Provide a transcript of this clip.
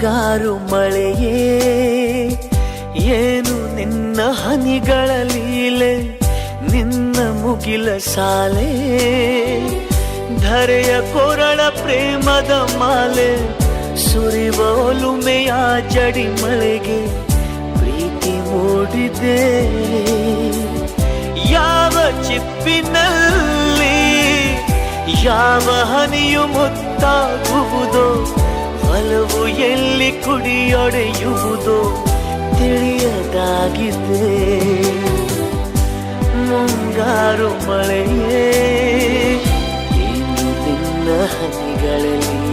ಮುಂಗಾರು ಮಳೆಯೇ ಏನು ನಿನ್ನ ಹನಿಗಳ ಲೀಲೆ, ನಿನ್ನ ಮುಗಿಲ ಸಾಲೆ ಧರೆಯ ಕೊರಳ ಪ್ರೇಮದ ಮಾಲೆ, ಸುರಿವ ಒಲುಮೆಯ ಜಡಿ ಮಳೆಗೆ ಪ್ರೀತಿ ಮೂಡಿದೆ. ಯಾವ ಚಿಪ್ಪಿನಲ್ಲಿ ಯಾವ ಹನಿಯು ಮುತ್ತಾಗುವುದೋ, ಒಲವು ಎಲ್ಲಿ ಕುಡಿಯೊಡೆಯುವುದೋ ತಿಳಿಯದಾಗಿದೆ. ಮುಂಗಾರು ಮಳೆಯೇ ಏನು ನಿನ್ನ ಹನಿಗಳಲ್ಲಿ